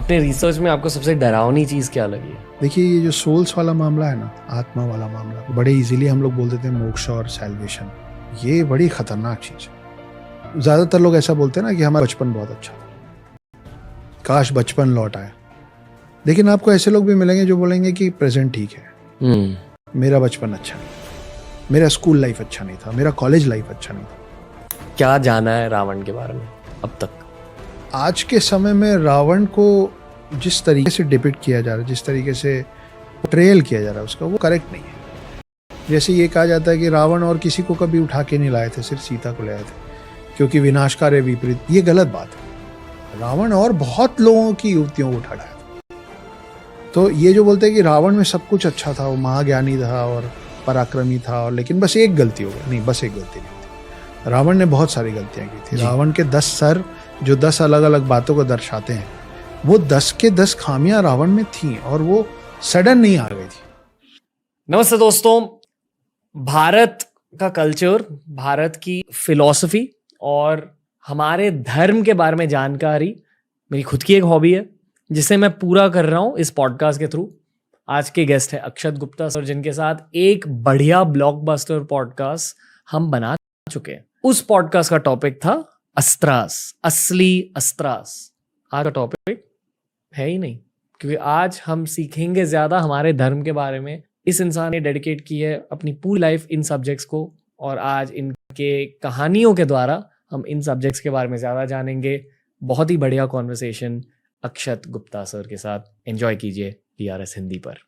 अपने रिसर्च में आपको सबसे डरावनी चीज क्या लगी है? देखिए, ये जो सोल्स वाला मामला है ना, आत्मा वाला मामला, बड़े इजीली हम लोग बोल देते हैं मोक्ष और सैल्वेशन। ये बड़ी खतरनाक चीज है। ज्यादातर लोग ऐसा बोलते हैं ना कि हमारा बचपन बहुत अच्छा था, काश बचपन लौट आए। लेकिन आपको ऐसे लोग भी मिलेंगे जो बोलेंगे कि प्रेजेंट ठीक है, मेरा बचपन अच्छा नहीं, मेरा स्कूल लाइफ अच्छा नहीं था, मेरा कॉलेज लाइफ अच्छा नहीं था। क्या जाना है रावण के बारे में अब तक? आज के समय में रावण को जिस तरीके से डिपिक्ट किया जा रहा है, जिस तरीके से पोर्ट्रेयल किया जा रहा है उसका, वो करेक्ट नहीं है। जैसे ये कहा जाता है कि रावण और किसी को कभी उठा के नहीं लाए थे, सिर्फ सीता को ले आए थे क्योंकि विनाशकारी विपरीत। ये गलत बात है। रावण और बहुत लोगों की युवतियों को उठा लाया था। तो ये जो बोलते हैं कि रावण में सब कुछ अच्छा था, वो महाज्ञानी था और पराक्रमी था, और लेकिन बस एक गलती हो गई, नहीं, बस एक गलती नहीं थी। रावण ने बहुत सारी गलतियां की थी। रावण के 10 सर जो 10 अलग अलग बातों को दर्शाते हैं, वो 10 के 10 खामियां रावण में थी और वो सडन नहीं आ गई थी। नमस्ते दोस्तों, भारत का कल्चर, भारत की फिलॉसफी और हमारे धर्म के बारे में जानकारी मेरी खुद की एक हॉबी है, जिसे मैं पूरा कर रहा हूं इस पॉडकास्ट के थ्रू। आज के गेस्ट है अक्षत गुप्ता सर, जिनके साथ एक बढ़िया ब्लॉकबस्टर पॉडकास्ट हम बना चुके हैं। उस पॉडकास्ट का टॉपिक था अस्त्रास, असली अस्त्रास। आज का टॉपिक है ही नहीं, क्योंकि आज हम सीखेंगे ज्यादा हमारे धर्म के बारे में। इस इंसान ने डेडिकेट की है अपनी पूरी लाइफ इन सब्जेक्ट्स को, और आज इनके कहानियों के द्वारा हम इन सब्जेक्ट्स के बारे में ज्यादा जानेंगे। बहुत ही बढ़िया कॉन्वर्सेशन अक्षत गुप्ता सर के साथ। एंजॉय कीजिए TRS हिंदी पर।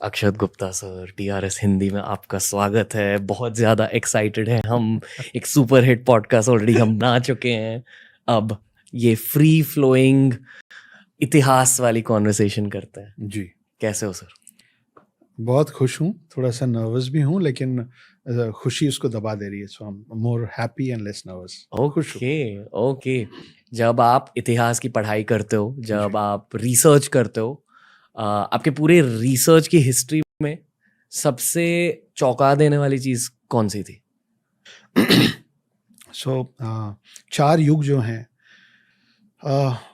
अक्षत गुप्ता सर, TRS हिंदी में आपका स्वागत है। बहुत ज़्यादा एक्साइटेड हैं हम। एक सुपर हिट पॉडकास्ट ऑलरेडी हम बना चुके हैं। अब ये फ्री फ्लोइंग इतिहास वाली कॉन्वर्सेशन करते हैं। जी, कैसे हो सर? बहुत खुश हूँ, थोड़ा सा नर्वस भी हूँ, लेकिन खुशी उसको दबा दे रही है। So I am more happy and less nervous. Okay. जब आप इतिहास की पढ़ाई करते हो, जब आप रिसर्च करते हो, आपके पूरे रिसर्च की हिस्ट्री में सबसे चौंका देने वाली चीज कौन सी थी? सो 4 युग जो हैं,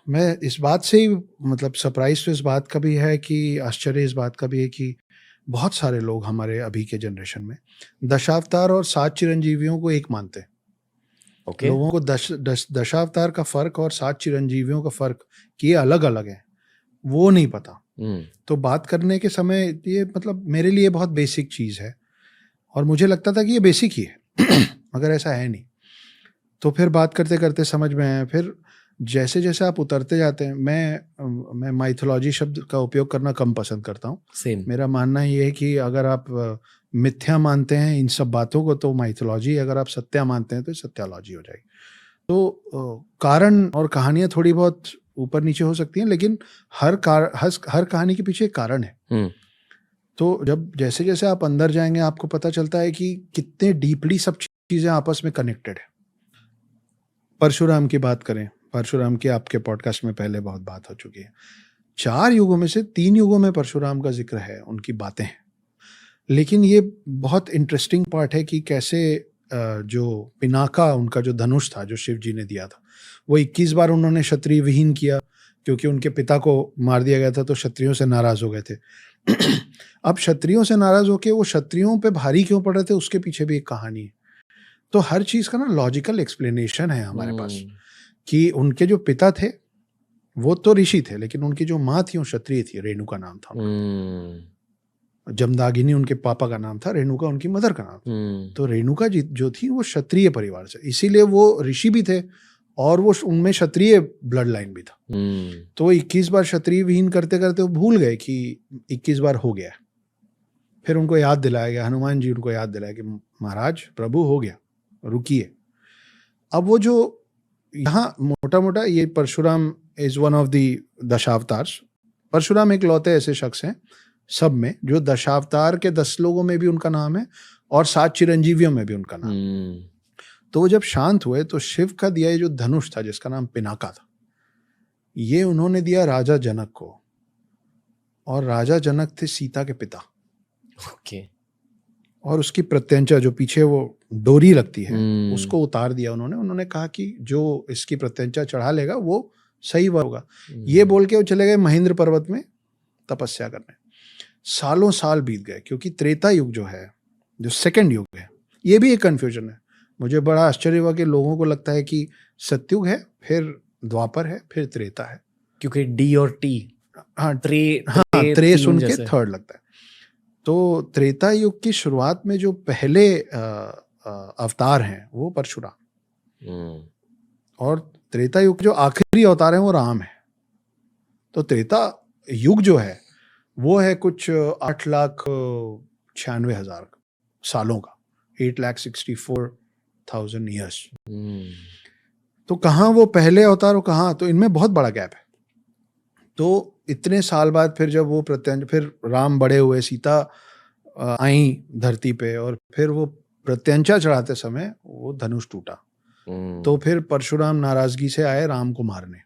मैं इस बात से ही मतलब सरप्राइज तो इस बात का भी है कि आश्चर्य इस बात का भी है कि बहुत सारे लोग हमारे अभी के जनरेशन में दशावतार और 7 चिरंजीवियों को एक मानते हैं। ओके। लोगों को दशावतार का फर्क और 7 चिरंजीवियों का फर्क, कि ये अलग अलग है, वो नहीं पता। तो बात करने के समय ये मतलब मेरे लिए बहुत बेसिक चीज है, और मुझे लगता था कि ये बेसिक ही है मगर ऐसा है नहीं। तो फिर बात करते करते समझ में आया। फिर जैसे जैसे आप उतरते जाते हैं, मैं माइथोलॉजी शब्द का उपयोग करना कम पसंद करता हूँ। सेम। मेरा मानना ये है कि अगर आप मिथ्या मानते हैं इन सब बातों को तो माइथोलॉजी, अगर आप सत्या मानते हैं तो सत्यालॉजी हो जाएगी। तो कारण और कहानियां थोड़ी बहुत ऊपर नीचे हो सकती हैं, लेकिन हर कहानी के पीछे एक कारण है। तो जब जैसे जैसे आप अंदर जाएंगे, आपको पता चलता है कि कितने डीपली सब चीजें आपस में कनेक्टेड है। परशुराम की बात करें, परशुराम की आपके पॉडकास्ट में पहले बहुत बात हो चुकी है। 4 युगों में से 3 युगों में परशुराम का जिक्र है, उनकी बातें हैं। लेकिन ये बहुत इंटरेस्टिंग पार्ट है कि कैसे जो पिनाका, उनका जो धनुष था जो शिव जी ने दिया था, वो 21 बार उन्होंने क्षत्रिय विहीन किया, क्योंकि उनके पिता को मार दिया गया था तो क्षत्रियों से नाराज हो गए थे। अब क्षत्रियों से नाराज होके वो क्षत्रियों पे भारी क्यों पड़ रहे थे, उसके पीछे भी एक कहानी है। तो हर चीज का ना लॉजिकल एक्सप्लेनेशन है हमारे पास, कि उनके जो पिता थे वो तो ऋषि थे, लेकिन उनकी जो माँ थी वो क्षत्रिय थी। रेणुका नाम था उनका। जमदागिनी उनके पापा का नाम था, रेणुका उनकी मदर का नाम था। तो रेणुका जी जो थी वो क्षत्रिय परिवार से, इसीलिए वो ऋषि भी थे और वो उनमें क्षत्रिय ब्लड लाइन भी था। तो 21 बार क्षत्रिय विहीन करते करते वो भूल गए कि 21 बार हो गया। फिर उनको याद दिलाया गया, हनुमान जी उनको याद दिलाया कि महाराज प्रभु हो गया, रुकिए। अब वो जो यहाँ मोटा मोटा ये Parshuram is one of the Dashavatars. Parshuram एक लौते ऐसे शख्स हैं सब में जो दशावतार के 10 लोगों में भी उनका नाम है और 7 चिरंजीवियों में भी उनका नाम। तो वो जब शांत हुए तो शिव का दिया ये जो धनुष था जिसका नाम पिनाका था, ये उन्होंने दिया राजा जनक को, और राजा जनक थे सीता के पिता। ओके। और उसकी प्रत्यंचा जो पीछे वो डोरी लगती है उसको उतार दिया उन्होंने कहा कि जो इसकी प्रत्यंचा चढ़ा लेगा वो सही होगा। ये बोल के वो चले गए महेंद्र पर्वत में तपस्या करने। सालों साल बीत गए, क्योंकि त्रेता युग जो है, जो सेकंड युग है, ये भी एक कंफ्यूजन है। मुझे बड़ा आश्चर्य हुआ कि लोगों को लगता है कि सतयुग है, फिर द्वापर है, फिर त्रेता है, क्योंकि डी और टी, हाँ त्रे त्रे तीन सुन के जैसे। थर्ड लगता है। तो त्रेता युग की शुरुआत में जो पहले अवतार हैं वो परशुराम, और त्रेता युग के जो आखिरी अवतार हैं वो राम है। तो त्रेता युग जो है वो है कुछ 8,96,000 सालों का, 8,64,000 ईयर्स। तो कहाँ वो पहले अवतार और कहाँ, तो इनमें बहुत बड़ा गैप है। तो इतने साल बाद फिर जब वो फिर राम बड़े हुए, सीता आई धरती पे, और फिर वो प्रत्यंचा चढ़ाते समय वो धनुष टूटा। तो फिर परशुराम नाराजगी से आए राम को मारने,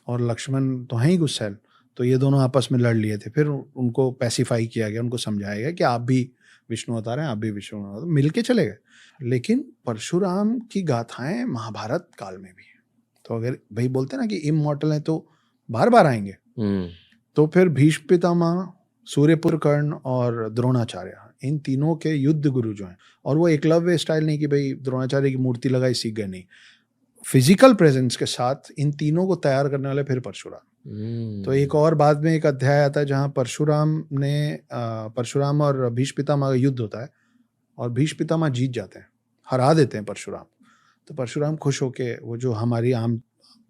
और लक्ष्मण तो हैं ही गुस्सैल, तो ये दोनों आपस में लड़ लिए थे। फिर उनको पैसिफाई किया गया, उनको समझाया गया कि आप भी विष्णु अवतार हैं, आप भी विष्णु अवतार, मिल के चले गए। लेकिन परशुराम की गाथाएं महाभारत काल में भी है। तो अगर भाई बोलते ना कि इमॉर्टल है तो बार बार आएंगे, तो फिर भीष्म पितामह, सूर्यपुत्र कर्ण और द्रोणाचार्य, इन तीनों के युद्ध गुरु जो हैं, और वो एकलव्य स्टाइल नहीं कि भाई द्रोणाचार्य की मूर्ति लगाई सीख गए, नहीं, फिजिकल प्रेजेंस के साथ इन तीनों को तैयार करने वाले फिर परशुराम। तो एक और बाद में एक अध्याय आता है जहाँ परशुराम और भीष्म पितामह का युद्ध होता है, और भीष्म पितामह जीत जाते हैं, हरा देते हैं परशुराम। तो परशुराम खुश होके, वो जो हमारी आम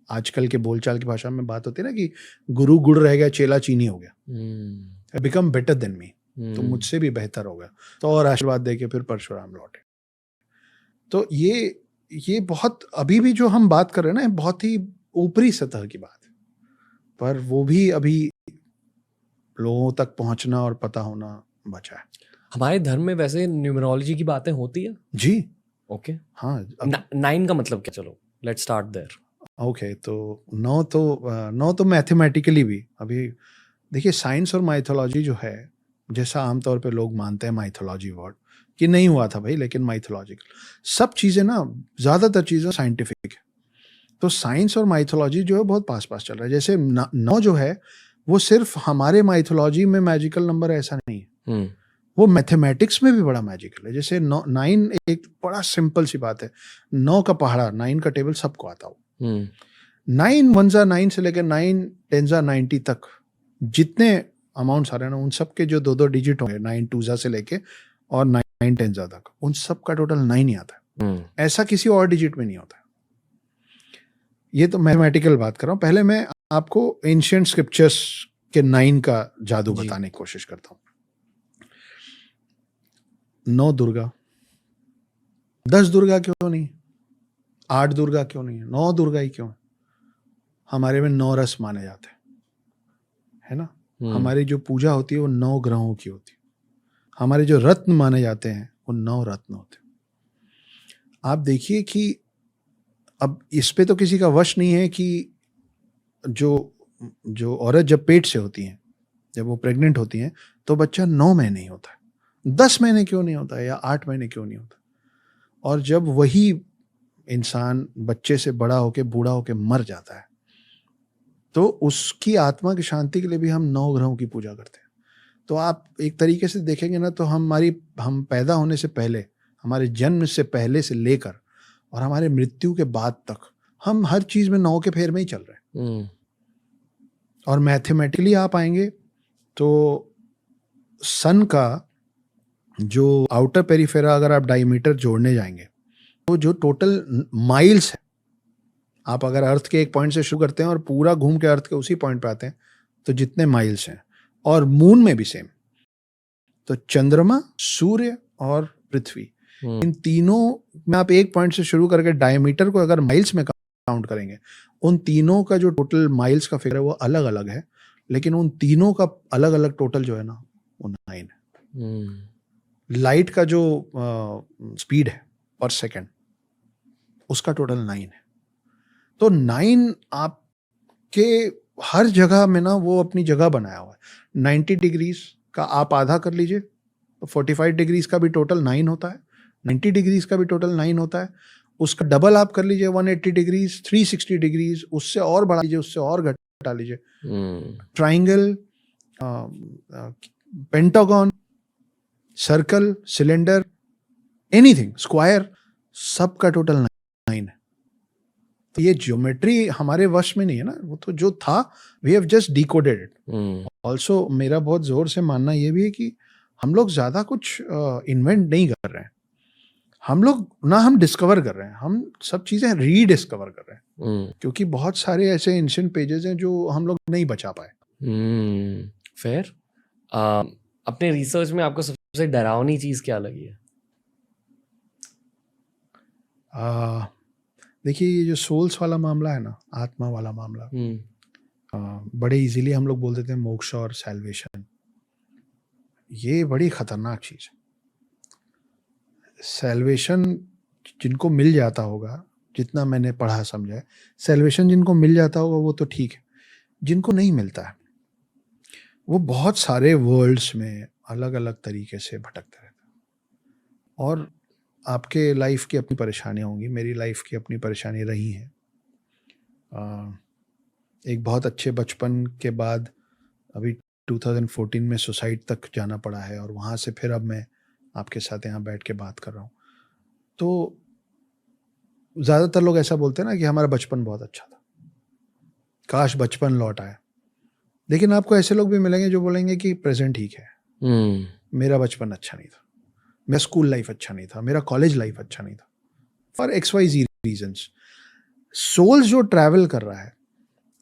आजकल के बोलचाल की भाषा में बात होती है ना कि गुरु गुड़ रह गया, चेला चीनी हो गया, बिकम बेटर देन मी, तो मुझसे भी बेहतर हो गया, तो और आशीर्वाद देके फिर परशुराम लौटे। तो ये बहुत, अभी भी जो हम बात कर रहे हैं ना, बहुत ही ऊपरी सतह की बात है, पर वो भी अभी लोगों तक पहुंचना और पता होना बचा है। हमारे धर्म में वैसे न्यूमरोलॉजी की बातें होती है जी, ओके। हाँ। 9 का मतलब क्या? चलो लेट्स स्टार्ट देयर। ओके, तो 9 तो मैथमेटिकली भी, अभी देखिए साइंस और माइथोलॉजी जो है, जैसा आमतौर पे लोग मानते हैं माइथोलॉजी वर्ड कि नहीं हुआ था भाई, लेकिन माइथोलॉजिकल सब चीज़ें ना, ज़्यादातर चीज़ें साइंटिफिक है। तो साइंस और माइथोलॉजी जो है बहुत पास पास चल रहा है। जैसे 9 जो है वो सिर्फ हमारे माइथोलॉजी में मैजिकल नंबर ऐसा नहीं है, वो मैथमेटिक्स में भी बड़ा मैजिकल है। जैसे 9 एक बड़ा सिंपल सी बात है, 9 का पहाड़ा, 9 का टेबल सबको आता हो, 9 1 9 से लेकर 9 10 90 तक जितने अमाउंट्स आ रहे हैं ना, उन सब के जो 2 डिजिट होंगे, 9 2 से लेके और 9 10 तक, उन सब का टोटल 9 ही आता है। ऐसा किसी और डिजिट में नहीं होता है। ये तो मैथमेटिकल बात कर रहा हूँ। पहले मैं आपको एंशिएंट स्क्रिप्चर्स के 9 का जादू बताने की कोशिश करता हूँ। 9 दुर्गा, 10 दुर्गा क्यों नहीं, 8 दुर्गा क्यों नहीं है, 9 दुर्गा ही क्यों है? हमारे में 9 रस माने जाते हैं, है ना। हमारी जो पूजा होती है वो 9 ग्रहों की होती है। हमारे जो रत्न माने जाते हैं वो 9 रत्न होते हैं। आप देखिए कि अब इस पे तो किसी का वश नहीं है कि जो औरत जब पेट से होती हैं, जब वो प्रेग्नेंट होती हैं, तो बच्चा 9 महीने ही होता है, 10 महीने क्यों नहीं होता है, या 8 महीने क्यों नहीं होता। और जब वही इंसान बच्चे से बड़ा होके बूढ़ा होके मर जाता है, तो उसकी आत्मा की शांति के लिए भी हम 9 ग्रहों की पूजा करते हैं। तो आप एक तरीके से देखेंगे ना, तो हम पैदा होने से पहले, हमारे जन्म से पहले से लेकर और हमारे मृत्यु के बाद तक, हम हर चीज में 9 के फेर में ही चल रहे हैं। और मैथमेटिकली आप आएंगे तो सन का जो आउटर पेरिफेरा, अगर आप डायमीटर जोड़ने जाएंगे, तो जो टोटल माइल्स है, आप अगर अर्थ के एक पॉइंट से शुरू करते हैं और पूरा घूम के अर्थ के उसी पॉइंट पे आते हैं, तो जितने माइल्स हैं, और मून में भी सेम। तो चंद्रमा, सूर्य और पृथ्वी, इन तीनों में आप एक पॉइंट से शुरू करके डायमीटर को अगर माइल्स में काउंट करेंगे, उन तीनों का जो टोटल माइल्स का फिगर है वो अलग अलग है, लेकिन उन तीनों का अलग अलग टोटल जो है ना, वो 9 है। लाइट का जो स्पीड है पर सेकेंड, उसका टोटल 9 है। तो 9 आपके हर जगह में ना वो अपनी जगह बनाया हुआ है। 90 डिग्रीज का आप आधा कर लीजिए तो 45 डिग्रीज का भी टोटल 9 होता है, 90 डिग्रीज का भी टोटल 9 होता है, उसका डबल आप कर लीजिए 180 डिग्रीज, 360 डिग्रीज, उससे और बढ़ा लीजिए, उससे और घटा लीजिए। Triangle, pentagon, circle, cylinder, anything, square, सबका टोटल 9 है। तो ये ज्योमेट्री हमारे वश में नहीं है ना, वो तो जो था we have just decoded it. Also मेरा बहुत जोर से मानना ये भी है कि हम लोग ज्यादा कुछ इन्वेंट नहीं कर रहे हैं, हम डिस्कवर कर रहे हैं, हम सब चीजें रीडिस्कवर कर रहे हैं, क्योंकि बहुत सारे ऐसे एंशिएंट पेजेस हैं जो हम लोग नहीं बचा पाए। फेयर। अपने रिसर्च में आपको सबसे डरावनी चीज क्या लगी है? देखिए, ये जो सोल्स वाला मामला है ना, आत्मा वाला मामला, बड़े इजीली हम लोग बोल देते हैं मोक्ष और सैल्वेशन। ये बड़ी खतरनाक चीज है। सैल्वेशन जिनको मिल जाता होगा, जितना मैंने पढ़ा समझा है, सैल्वेशन जिनको मिल जाता होगा वो तो ठीक है, जिनको नहीं मिलता है वो बहुत सारे वर्ल्ड्स में अलग अलग तरीके से भटकते रहते हैं। और आपके लाइफ की अपनी परेशानियाँ होंगी, मेरी लाइफ की अपनी परेशानी रही हैं। एक बहुत अच्छे बचपन के बाद अभी 2014 में सुसाइड तक जाना पड़ा है, और वहाँ से फिर अब मैं आपके साथ यहाँ बैठ के बात कर रहा हूँ। तो ज़्यादातर लोग ऐसा बोलते हैं ना कि हमारा बचपन बहुत अच्छा था, काश बचपन लौट आए। लेकिन आपको ऐसे लोग भी मिलेंगे जो बोलेंगे कि प्रेजेंट ठीक है, मेरा बचपन अच्छा नहीं था, मेरा स्कूल लाइफ अच्छा नहीं था, मेरा कॉलेज लाइफ अच्छा नहीं था, फॉर XYZ रीजंस। सोल्स जो ट्रैवल कर रहा है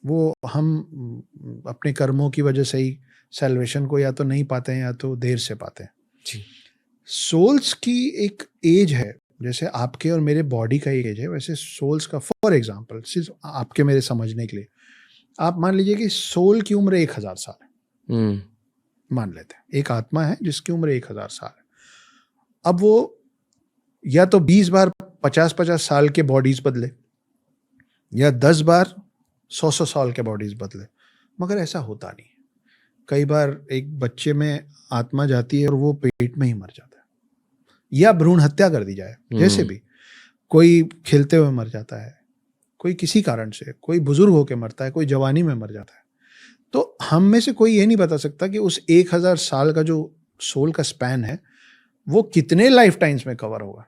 वो हम अपने कर्मों की वजह से ही सैल्वेशन को या तो नहीं पाते हैं या तो देर से पाते हैं। जी। सोल्स की एक एज है, जैसे आपके और मेरे बॉडी का एक एज है, वैसे सोल्स का, फॉर एग्जाम्पल सिर्फ आपके मेरे समझने के लिए, आप मान लीजिए कि सोल की उम्र 1000 साल है, मान लेते हैं एक आत्मा है जिसकी उम्र 1000 साल है। अब वो या तो 20 बार 50-50 साल के बॉडीज बदले, या 10 बार 100 साल के बॉडीज बदले, मगर ऐसा होता नहीं। कई बार एक बच्चे में आत्मा जाती है और वो पेट में ही मर जाता है, या भ्रूण हत्या कर दी जाए, जैसे भी कोई खेलते हुए मर जाता है, कोई किसी कारण से, कोई बुजुर्ग होकर मरता है, कोई जवानी में मर जाता है। तो हम में से कोई ये नहीं बता सकता कि उस 1000 साल का जो सोल का स्पैन है वो कितने लाइफ टाइम्स में कवर होगा,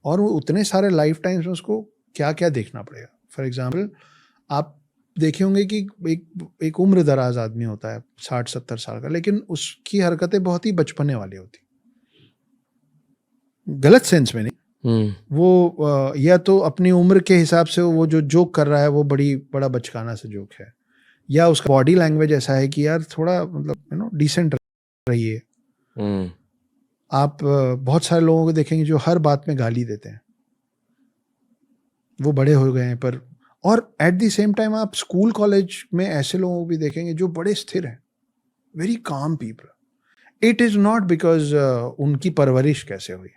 और वो उतने सारे लाइफ टाइम्स में उसको क्या क्या देखना पड़ेगा। फॉर एग्जाम्पल, आप देखे होंगे कि एक उम्र दराज आदमी होता है 60-70 साल का, लेकिन उसकी हरकतें बहुत ही बचपने वाली होती, गलत सेंस में नहीं। वो या तो अपनी उम्र के हिसाब से वो जो जोक कर रहा है वो बड़ा बचकाना सा जोक है, या उसका बॉडी लैंग्वेज ऐसा है कि यार थोड़ा मतलब डिसेंट रहिए। आप बहुत सारे लोगों को देखेंगे जो हर बात में गाली देते हैं, वो बड़े हो गए हैं पर, और एट द सेम टाइम आप स्कूल कॉलेज में ऐसे लोगों को भी देखेंगे जो बड़े स्थिर हैं, very calm people. It is not because उनकी परवरिश कैसे हुई,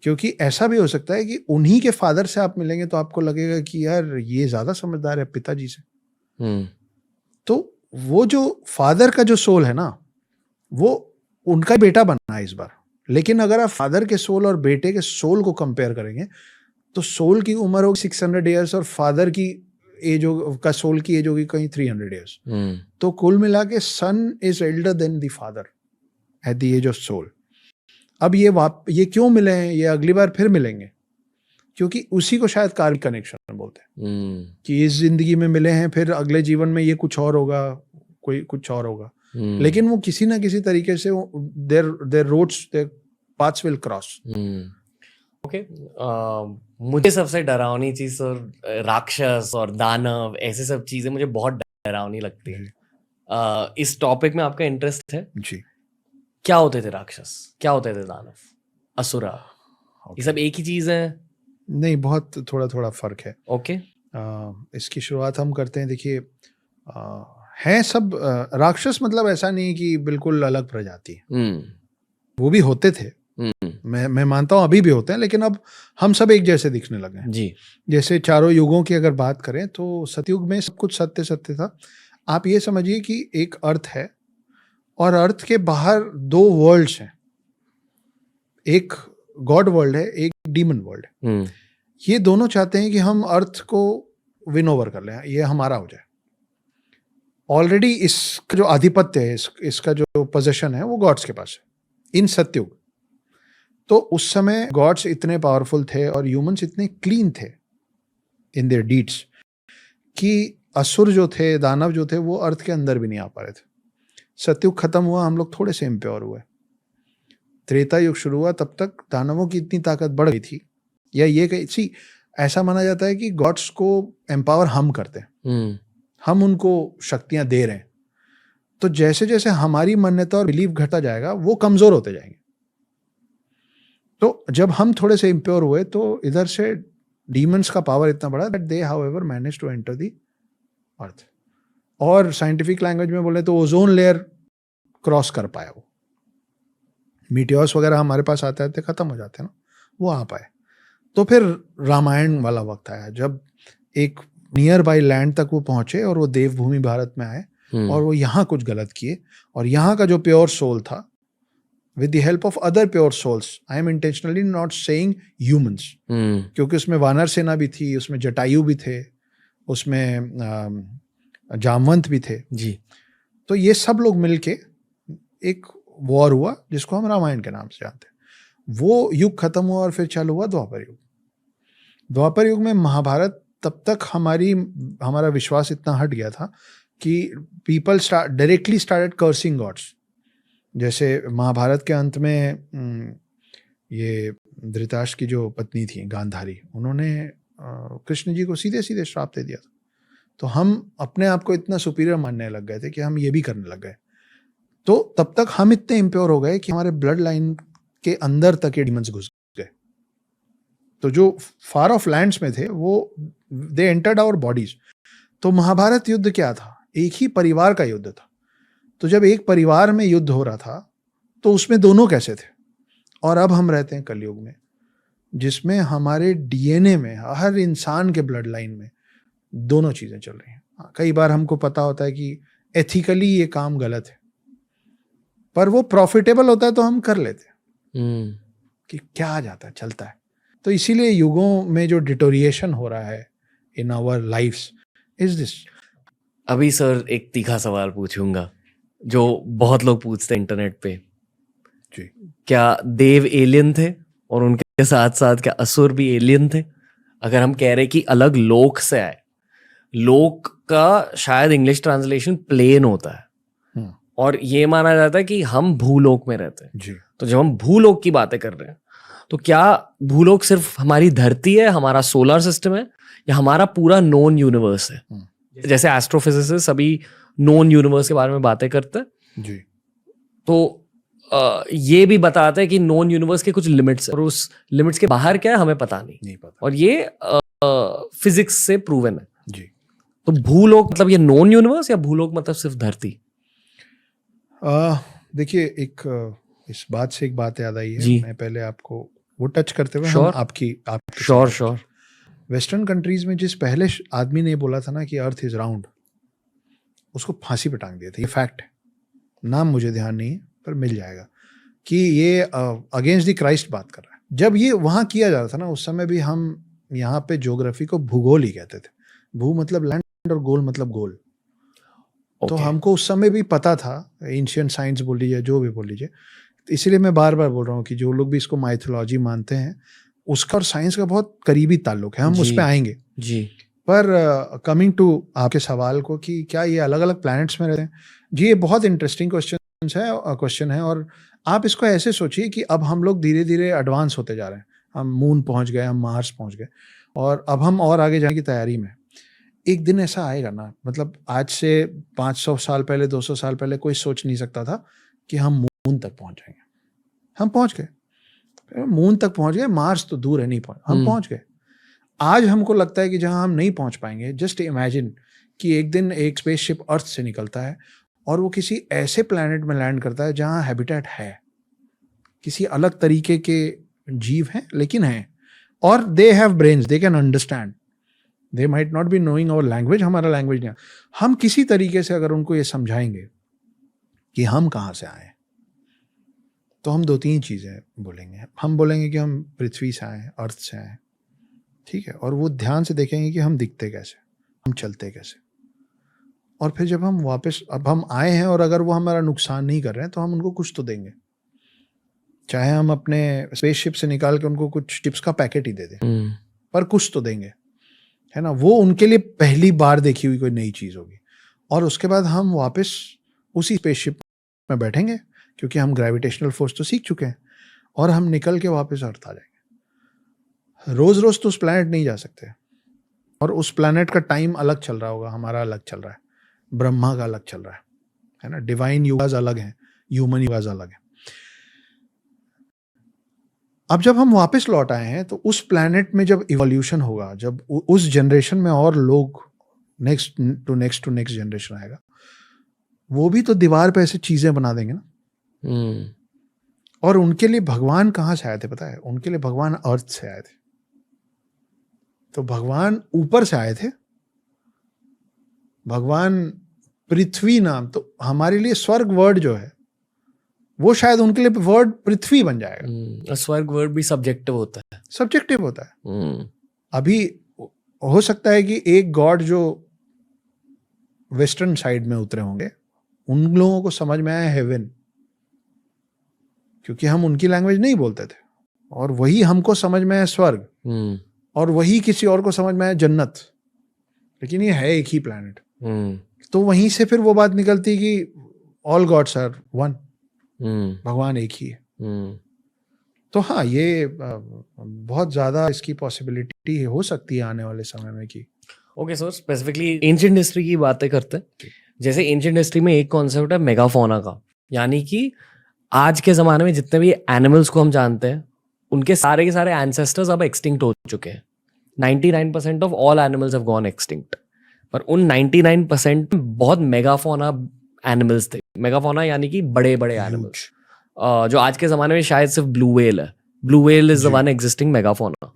क्योंकि ऐसा भी हो सकता है कि उन्हीं के फादर से आप मिलेंगे तो आपको लगेगा कि यार ये ज्यादा समझदार है पिताजी से। तो वो जो फादर का जो सोल है ना, वो उनका बेटा बनना है इस बार। लेकिन अगर आप फादर के सोल और बेटे के सोल को कंपेयर करेंगे तो सोल की उम्र होगी 600 ईयर्स और फादर की एज का सोल की एज होगी कहीं 300 ईयर्स। तो कुल मिला के son is elder than the father at the age of soul. अब ये क्यों मिले हैं, ये अगली बार फिर मिलेंगे, क्योंकि उसी को शायद कार्मिक कनेक्शन बोलते हैं कि इस जिंदगी में मिले हैं, फिर अगले जीवन में ये कुछ और होगा, कोई कुछ और होगा। लेकिन वो किसी ना किसी तरीके से their roads, their paths will cross. Okay, मुझे सबसे डरावनी चीज और राक्षस और दानव, ऐसे सब चीजें मुझे बहुत डरावनी लगती है। इस टॉपिक में आपका इंटरेस्ट है जी। क्या होते थे राक्षस, क्या होते थे दानव, असुरा, ये सब एक ही चीज है? नहीं, बहुत थोड़ा थोड़ा फर्क है। ओके। इसकी शुरुआत हम करते हैं। देखिए, है सब राक्षस मतलब ऐसा नहीं कि बिल्कुल अलग प्रजाति, वो भी होते थे, मैं मानता हूँ अभी भी होते हैं, लेकिन अब हम सब एक जैसे दिखने लगे हैं जी। जैसे चारों युगों की अगर बात करें तो सतयुग में सब कुछ सत्य सत्य था। आप ये समझिए कि एक अर्थ है और अर्थ के बाहर दो वर्ल्ड्स हैं, एक गॉड वर्ल्ड है, एक डीमन वर्ल्ड है। ये दोनों चाहते हैं कि हम अर्थ को विन ओवर कर लें, ये हमारा हो जाए। ऑलरेडी इसका जो आधिपत्य है, इसका जो पोजीशन है वो गॉड्स के पास है इन सतयुग। तो उस समय गॉड्स इतने पावरफुल थे और ह्यूमंस इतने क्लीन थे इन देयर डीड्स कि असुर जो थे, दानव जो थे, वो अर्थ के अंदर भी नहीं आ पा रहे थे। सतयुग खत्म हुआ, हम लोग थोड़े से इम्प्योर हुए। त्रेता युग शुरू हुआ, तब तक दानवों की इतनी ताकत बढ़ गई थी, या ये कही ऐसा माना जाता है कि गॉड्स को एम्पावर हम करते हैं, हम उनको शक्तियां दे रहे हैं। तो जैसे जैसे हमारी मान्यता और बिलीव घटता जाएगा वो कमजोर होते जाएंगे। तो जब हम थोड़े से इम्प्योर हुए तो इधर से डीमंस का पावर इतना बड़ा that they however manage to enter the earth. और साइंटिफिक लैंग्वेज में बोले तो ओजोन लेयर क्रॉस कर पाया वो। मीटियोर्स वगैरह हमारे पास आते आते खत्म हो जाते हैं ना, वो आ पाए। तो फिर रामायण वाला वक्त आया जब एक नियर बाई लैंड तक वो पहुंचे और वो देवभूमि भारत में आए और वो यहाँ कुछ गलत किए, और यहाँ का जो प्योर सोल था, with the help of other pure souls, I am intentionally not saying humans, क्योंकि उसमें वानर सेना भी थी, उसमें जटायु भी थे, उसमें जामवंत भी थे जी। तो ये सब लोग मिलके एक वॉर हुआ जिसको हम रामायण के नाम से जानते हैं। वो युग खत्म हुआ और फिर चालू हुआ द्वापर युग। द्वापर युग में महाभारत, तब तक हमारा विश्वास इतना हट गया था कि people directly started cursing gods. जैसे महाभारत के अंत में ये धृतराष्ट्र की जो पत्नी थी गांधारी, उन्होंने कृष्ण जी को सीधे सीधे श्राप दे दिया था। तो हम अपने आप को इतना सुपीरियर मानने लग गए थे कि हम ये भी करने लग गए। तो तब तक हम इतने इम्प्योर हो गए कि हमारे ब्लड लाइन के अंदर तक ये डीमंस घुस गए। तो जो फार ऑफ लैंड्स में थे वो दे एंटर्ड आवर बॉडीज। तो महाभारत युद्ध क्या था? एक ही परिवार का युद्ध था। तो जब एक परिवार में युद्ध हो रहा था तो उसमें दोनों कैसे थे? और अब हम रहते हैं कलयुग में जिसमें हमारे डीएनए में, हर इंसान के ब्लड लाइन में दोनों चीजें चल रही हैं। कई बार हमको पता होता है कि एथिकली ये काम गलत है, पर वो प्रॉफिटेबल होता है तो हम कर लेते हैं कि क्या आ जाता है, चलता है। तो इसीलिए युगों में जो डिटोरिएशन हो रहा है in our lifes is this. अभी सर एक तीखा सवाल पूछूंगा जो बहुत लोग पूछते हैं इंटरनेट पे जी। क्या देव एलियन थे और उनके साथ साथ क्या असुर भी एलियन थे? अगर हम कह रहे कि अलग लोक से आए, लोक का शायद इंग्लिश ट्रांसलेशन प्लेन होता है और ये माना जाता है कि हम भूलोक में रहते हैं जी। तो जब हम भूलोक की बातें कर रहे हैं तो क्या भूलोक सिर्फ हमारी धरती है, हमारा सोलर सिस्टम है, या हमारा पूरा नोन यूनिवर्स है? जैसे एस्ट्रोफिजिसिस्ट सभी नोन यूनिवर्स के बारे में बातें करते हैं जी। तो ये भी बताता है कि नोन यूनिवर्स के कुछ लिमिट्स है और उस लिमिट्स के बाहर क्या है हमें पता नहीं पता। और ये फिजिक्स से प्रूवन है जी। तो भूलोक मतलब ये नॉन यूनिवर्स या भूलोक मतलब सिर्फ धरती? देखिए, एक इस बात से एक बात याद आई है। जी। मैं पहले आपको वो टच करते हुए Sure. हम आपकी श्योर वेस्टर्न कंट्रीज में जिस पहले आदमी ने बोला था ना कि अर्थ इज राउंड, उसको फांसी पे टांग दिया था। ये फैक्ट है, नाम मुझे ध्यान नहीं है पर मिल जाएगा कि ये अगेंस्ट द क्राइस्ट बात कर रहा है। जब ये वहाँ किया जा रहा था ना, उस समय भी हम यहाँ पे ज्योग्राफी को भूगोल ही कहते थे। भू मतलब लैंड और गोल मतलब गोल। तो हमको उस समय भी पता था, एंशिएंट साइंस बोल लीजिए, जो भी बोल लीजिए। इसीलिए मैं बार बार बोल रहा हूँ कि जो लोग भी इसको माइथोलॉजी मानते हैं, उसका और साइंस का बहुत करीबी ताल्लुक है। हम उस पर आएंगे जी। पर कमिंग टू आपके सवाल को कि क्या ये अलग अलग प्लैनेट्स में रहते हैं, जी ये बहुत इंटरेस्टिंग क्वेश्चन है। और आप इसको ऐसे सोचिए कि अब हम लोग धीरे धीरे एडवांस होते जा रहे हैं। हम मून पहुंच गए, हम मार्स पहुंच गए और अब हम और आगे जाने की तैयारी में। एक दिन ऐसा आएगा ना, मतलब आज से 500 साल पहले, 200 साल पहले कोई सोच नहीं सकता था कि हम मून तक पहुंच जाएंगे। हम पहुंच गए, मून तक पहुंच गए, मार्स तो दूर है, नहीं पहुंच, हम पहुंच गए। आज हमको लगता है कि जहां हम नहीं पहुंच पाएंगे, जस्ट इमेजिन कि एक दिन एक स्पेसशिप अर्थ से निकलता है और वो किसी ऐसे प्लैनेट में लैंड करता है जहां हैबिटेट है। किसी अलग तरीके के जीव हैं, लेकिन हैं, और they have brains, they can understand, they might not be knowing our language, हमारा लैंग्वेज नहीं। हम किसी तरीके से अगर उनको ये समझाएंगे कि हम कहाँ से आए, तो हम 2-3 चीज़ें बोलेंगे। हम बोलेंगे कि हम पृथ्वी से आए, अर्थ से आए, ठीक है, और वो ध्यान से देखेंगे कि हम दिखते कैसे, हम चलते कैसे, और फिर जब हम वापस, अब हम आए हैं और अगर वो हमारा नुकसान नहीं कर रहे हैं तो हम उनको कुछ तो देंगे, चाहे हम अपने स्पेसशिप से निकाल के उनको कुछ चिप्स का पैकेट ही दे दें, पर कुछ तो देंगे, है ना। वो उनके लिए पहली बार देखी हुई कोई नई चीज़ होगी, और उसके बाद हम वापस उसी स्पेसशिप में बैठेंगे, क्योंकि हम ग्रेविटेशनल फोर्स तो सीख चुके हैं, और हम निकल के वापस अर्थ आ जाएंगे। रोज रोज तो उस प्लैनेट नहीं जा सकते, और उस प्लैनेट का टाइम अलग चल रहा होगा, हमारा अलग चल रहा है, ब्रह्मा का अलग चल रहा है ना। डिवाइन युगाज अलग हैं, ह्यूमन युगाज अलग है। अब जब हम वापस लौट आए हैं तो उस प्लैनेट में जब इवोल्यूशन होगा, जब उस जनरेशन में और लोग नेक्स्ट टू नेक्स्ट जनरेशन आएगा, वो भी तो दीवार पे ऐसे चीजें बना देंगे ना। और उनके लिए भगवान कहाँ से आए थे पता है? उनके लिए भगवान अर्थ से आए थे। तो भगवान ऊपर से आए थे, भगवान पृथ्वी नाम, तो हमारे लिए स्वर्ग वर्ड जो है वो शायद उनके लिए वर्ड पृथ्वी बन जाएगा। स्वर्ग वर्ड भी सब्जेक्टिव होता है, सब्जेक्टिव होता है। अभी हो सकता है कि एक गॉड जो वेस्टर्न साइड में उतरे होंगे, उन लोगों को समझ में आया हेवन, क्योंकि हम उनकी लैंग्वेज नहीं बोलते थे, और वही हमको समझ में आया स्वर्ग, और वही किसी और को समझ में आया जन्नत, लेकिन ये है एक ही प्लैनेट। तो वहीं से फिर वो बात निकलती कि ऑल गॉड्स आर वन, भगवान एक ही है। तो हाँ, ये बहुत ज्यादा इसकी पॉसिबिलिटी हो सकती है आने वाले समय में कि okay sir, specifically ancient history की बातें करते हैं। जैसे एंशिएंट हिस्ट्री में एक कॉन्सेप्ट है मेगाफोना का, यानी कि आज के ज़माने में जितने भी एनिमल्स को हम जानते हैं उनके सारे के सारे एंसेस्टर्स अब एक्सटिंक्ट हो चुके हैं। 99% of all animals have gone extinct, पर उन 99% बहुत मेगाफोना एनिमल्स थे। मेगाफोना यानी कि बड़े बड़े एनिमल्स, जो आज के ज़माने में शायद सिर्फ ब्लू व्हेल है। Blue whale is the one existing megafauna,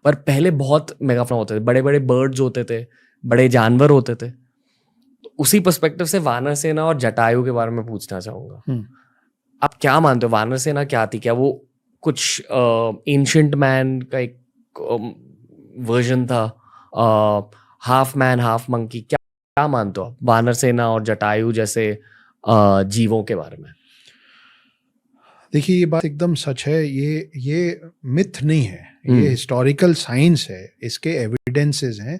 पर पहले बहुत मेगाफोना होते थे, बड़े बड़े बर्ड्स होते थे, बड़े जानवर होते थे। तो उसी पर्सपेक्टिव से वानर सेना और जटायु के बारे में पूछना चाहूँगा। आप क्या मानते हो, वानर सेना क्या थी? क्या वो कुछ एंशिएंट मैन का एक वर्जन था, हाफ मैन हाफ मंकी? क्या मानते हो आप वानर सेना और जटायु जैसे जीवों के बारे में? देखिए, ये बात एकदम सच है। ये मिथ नहीं है, ये हिस्टोरिकल साइंस है। इसके एविडेंसेस हैं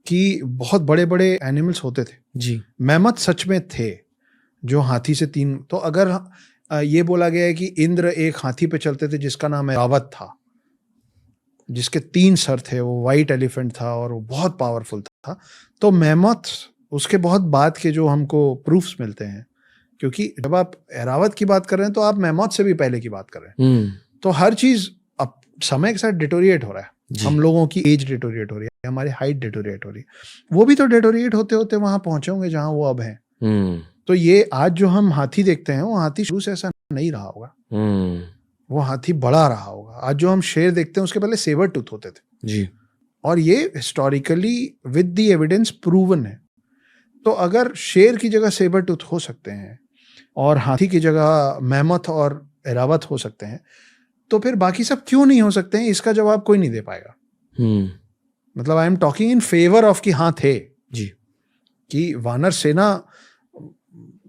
कि बहुत बड़े बड़े एनिमल्स होते थे जी। मैमथ सच में थे, जो हाथी से 3, तो अगर ये बोला गया है कि इंद्र एक हाथी पे चलते थे जिसका नाम ऐरावत था, जिसके 3 सर थे, वो वाइट एलिफेंट था और वो बहुत पावरफुल था, तो मैमथ उसके बहुत बाद के जो हमको प्रूफ्स मिलते हैं, क्योंकि जब आप ऐरावत की बात कर रहे हैं तो आप मैमथ से भी पहले की बात कर रहे हैं। तो हर चीज अब समय के साथ डिटोरिएट हो रहा है। हम लोगों की एज डिटोरिएट हो रही है, हमारी हाइट डिटोरिएट हो रही है, वो भी तो डिटोरिएट होते होते वहां पहुंचे होंगे जहां वो अब हैं। तो ये आज जो हम हाथी देखते हैं, वो हाथी शुरू से ऐसा नहीं रहा होगा, वो हाथी बड़ा रहा होगा। आज जो हम शेर देखते हैं, उसके पहले सेबर टूथ होते थे जी, और ये historically with the evidence proven है। तो अगर शेर की जगह सेबर टूथ हो सकते हैं और हाथी की जगह मैमथ और ऐरावत हो सकते हैं, तो फिर बाकी सब क्यों नहीं हो सकते हैं? इसका जवाब कोई नहीं दे पाएगा। मतलब I am talking in favour of कि हाँ थे जी, कि वानर सेना,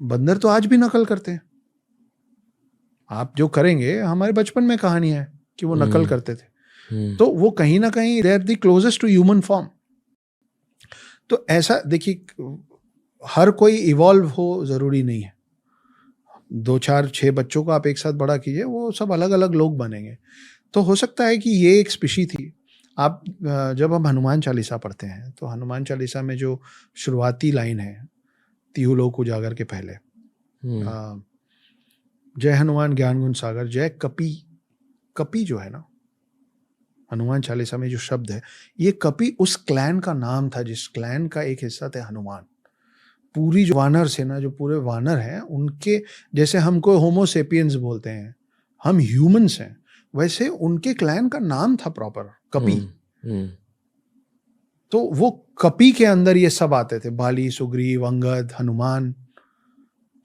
बंदर तो आज भी नकल करते हैं। आप जो करेंगे, हमारे बचपन में कहानी है कि वो नकल करते थे, तो वो कहीं ना कहीं they are the closest to human form. तो ऐसा देखिए, हर कोई इवॉल्व हो जरूरी नहीं है। 2, 4, 6 बच्चों को आप एक साथ बड़ा कीजिए, वो सब अलग अलग लोग बनेंगे। तो हो सकता है कि ये एक स्पीशी थी। आप जब हम हनुमान चालीसा पढ़ते हैं, तो हनुमान चालीसा में जो शुरुआती लाइन है, तिहु लोक उजागर के पहले, जय हनुमान ज्ञान गुण सागर, जय कपि। कपि जो है ना, हनुमान चालीसा में जो शब्द है, ये कपि उस क्लैन का नाम था जिस क्लैन का एक हिस्सा थे हनुमान। पूरी जो वानर सेना, जो पूरे वानर हैं, उनके जैसे हमको होमो सेपियंस बोलते हैं, हम ह्यूमंस हैं, वैसे उनके क्लैन का नाम था प्रॉपर कपि। तो वो कपि के अंदर ये सब आते थे, बाली, सुग्रीव, अंगद, हनुमान।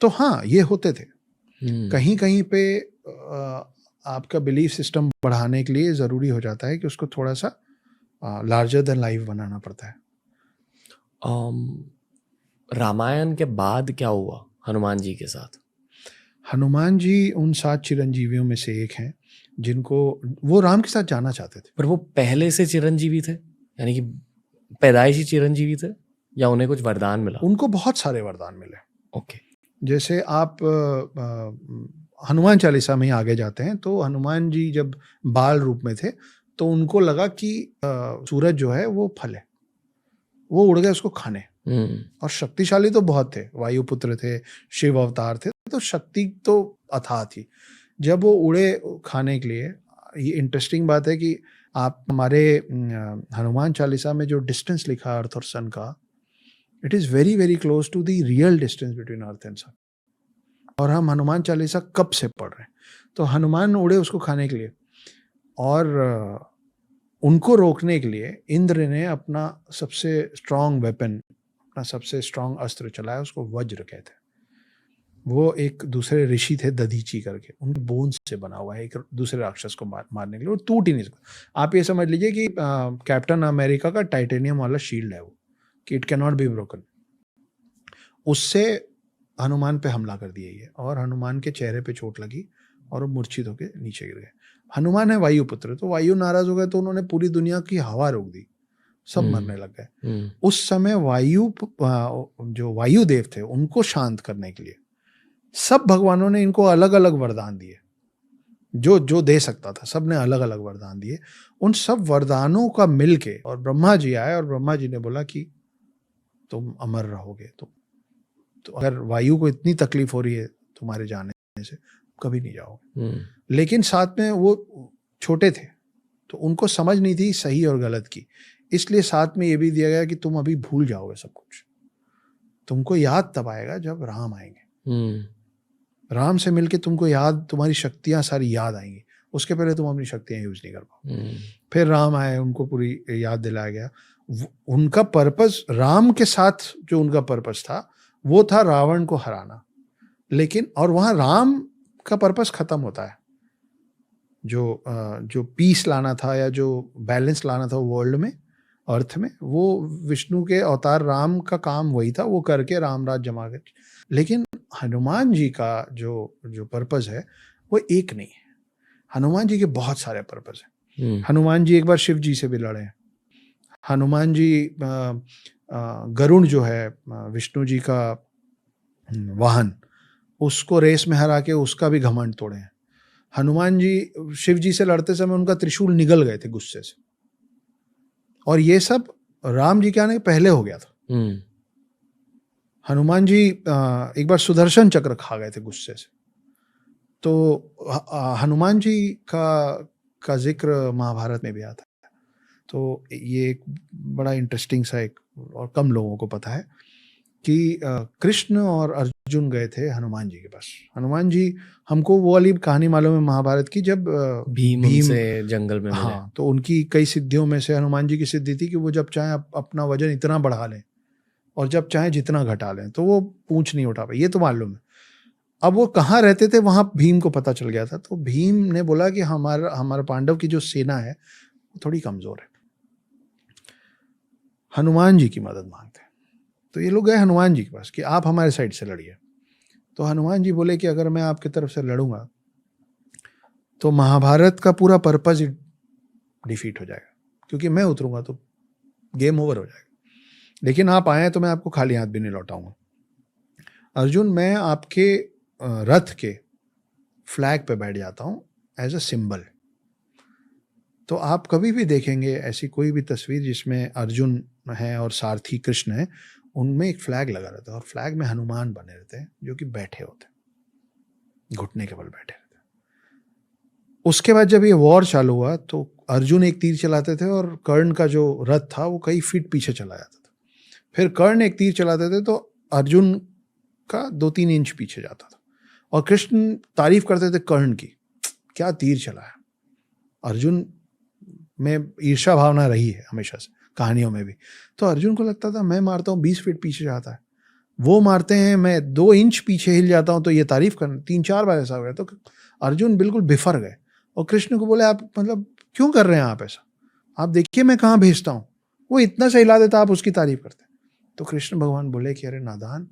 तो हाँ, ये होते थे। कहीं कहीं पे आपका बिलीफ सिस्टम बढ़ाने के लिए जरूरी हो जाता है कि उसको थोड़ा सा लार्जर देन लाइफ बनाना पड़ता है। रामायण के बाद क्या हुआ हनुमान जी के साथ? हनुमान जी उन 7 चिरंजीवियों में से एक हैं जिनको वो राम के साथ जाना चाहते थे। पर वो पहले से चिरंजीवी थे, यानी कि पैदाइशी चिरंजीवी थे, या उन्हें कुछ वरदान मिला? उनको बहुत सारे वरदान मिले। ओके। जैसे आप हनुमान चालीसा में ही आगे जाते हैं तो हनुमान जी जब बाल रूप में थे तो उनको लगा कि सूरज जो है वो फल है, वो उड़ गए उसको खाने। और शक्तिशाली तो बहुत थे, वायुपुत्र थे, शिव अवतार थे, तो शक्ति तो अथाह थी। जब वो उड़े खाने के लिए, ये इंटरेस्टिंग बात है कि आप हमारे हनुमान चालीसा में जो डिस्टेंस लिखा अर्थ और सन का, it is very very close to the real distance between earth and sun. और हम हनुमान चालीसा कब से पढ़ रहे हैं? तो हनुमान उड़े उसको खाने के लिए, और उनको रोकने के लिए इंद्र ने अपना सबसे स्ट्रांग वेपन, अपना सबसे स्ट्रांग अस्त्र चलाया, उसको वज्र कहते हैं। वो एक दूसरे ऋषि थे दधीची करके, उनके बोन से बना हुआ है, एक दूसरे राक्षस को मारने के लिए, वो टूट ही नहीं सकता। आप ये समझ लीजिए कि कैप्टन अमेरिका का टाइटेनियम वाला शील्ड है वो, कि it can not be broken. उससे हनुमान पे हमला कर दिया ये, और हनुमान के चेहरे पे चोट लगी और वो मूर्छित होकर नीचे गिर गए। हनुमान है वायुपुत्र, तो वायु नाराज हो गए तो उन्होंने पूरी दुनिया की हवा रोक दी, सब मरने लग गए। उस समय जो वायुदेव थे उनको शांत करने के लिए सब भगवानों ने इनको अलग अलग वरदान दिए, जो जो दे सकता था सब ने अलग अलग वरदान दिए। उन सब वरदानों का मिलके, और ब्रह्मा जी आए और ब्रह्मा जी ने बोला कि तुम अमर रहोगे। तो अगर वायु को इतनी तकलीफ हो रही है तुम्हारे जाने से, कभी नहीं जाओगे। लेकिन साथ में वो छोटे थे तो उनको समझ नहीं थी सही और गलत की, इसलिए साथ में ये भी दिया गया कि तुम अभी भूल जाओगे सब कुछ, तुमको याद तब आएगा जब राम आएंगे। राम से मिलके तुमको याद, तुम्हारी शक्तियां सारी याद आएंगी, उसके पहले तुम अपनी शक्तियां यूज नहीं कर पाओ। फिर राम आए, उनको पूरी याद दिलाया गया। उनका पर्पस, राम के साथ जो उनका पर्पस था वो था रावण को हराना। लेकिन और वहां राम का पर्पस खत्म होता है, जो पीस लाना था या जो बैलेंस लाना था वर्ल्ड में, अर्थ में, वो विष्णु के अवतार राम का काम वही था, वो करके राम राज जमा कर। लेकिन हनुमान जी का जो पर्पस है वो एक नहीं है, हनुमान जी के बहुत सारे पर्पस हैं। हनुमान जी एक बार शिव जी से भी लड़े। हनुमान जी गरुड़ जो है विष्णु जी का वाहन, उसको रेस में हरा के उसका भी घमंड तोड़े हैं। हनुमान जी शिव जी से लड़ते समय उनका त्रिशूल निगल गए थे गुस्से से, और ये सब राम जी के आने के पहले हो गया था। हनुमान जी एक बार सुदर्शन चक्र खा गए थे गुस्से से। तो हनुमान जी का जिक्र महाभारत में भी आता है। तो ये एक बड़ा इंटरेस्टिंग सा, एक और कम लोगों को पता है कि कृष्ण और अर्जुन गए थे हनुमान जी के पास। हनुमान जी, हमको वो वाली कहानी मालूम है महाभारत की, जब भीम से जंगल में मिले। हाँ, तो उनकी कई सिद्धियों में से हनुमान जी की सिद्धि थी कि वो जब चाहे अपना वजन इतना बढ़ा लें और जब चाहे जितना घटा लें, तो वो पूंछ नहीं उठा पाए, ये तो मालूम है। अब वो कहाँ रहते थे वहां भीम को पता चल गया था, तो भीम ने बोला कि हमारा पांडव की जो सेना है वो थोड़ी कमजोर है, हनुमान जी की मदद मांगते हैं। तो ये लोग गए हनुमान जी के पास कि आप हमारे साइड से लड़िए। तो हनुमान जी बोले कि अगर मैं आपकी तरफ से लड़ूंगा तो महाभारत का पूरा पर्पस ही डिफीट हो जाएगा, क्योंकि मैं उतरूंगा तो गेम ओवर हो जाएगा। लेकिन आप आए तो मैं आपको खाली हाथ भी नहीं लौटाऊंगा। अर्जुन, मैं आपके रथ के फ्लैग पे बैठ जाता हूं एज अ सिंबल। तो आप कभी भी देखेंगे ऐसी कोई भी तस्वीर जिसमें अर्जुन है और सारथी कृष्ण है, उनमें एक फ्लैग लगा रहता है, और फ्लैग में हनुमान बने रहते हैं जो कि बैठे होते हैं, घुटने के बल बैठे रहते हैं। उसके बाद जब ये वॉर चालू हुआ तो अर्जुन एक तीर चलाते थे और कर्ण का जो रथ था वो कई फीट पीछे चला जाता था। फिर कर्ण एक तीर चलाते थे तो अर्जुन का 2-3 इंच पीछे जाता था। और कृष्ण तारीफ करते थे कर्ण की क्या तीर चला है। अर्जुन में ईर्ष्या भावना रही है हमेशा से, कहानियों में भी। तो अर्जुन को लगता था मैं मारता हूँ 20 फीट पीछे जाता है, वो मारते हैं मैं 2 इंच पीछे हिल जाता हूँ तो ये तारीफ करना। 3-4 बार ऐसा हो गया। तो अर्जुन बिल्कुल बिफर गए और कृष्ण को बोले आप मतलब क्यों कर रहे हैं आप ऐसा, आप देखिए मैं कहाँ भेजता हूँ, वो इतना सा हिला देता आप उसकी तारीफ करते। तो कृष्ण भगवान बोले कि अरे नादान,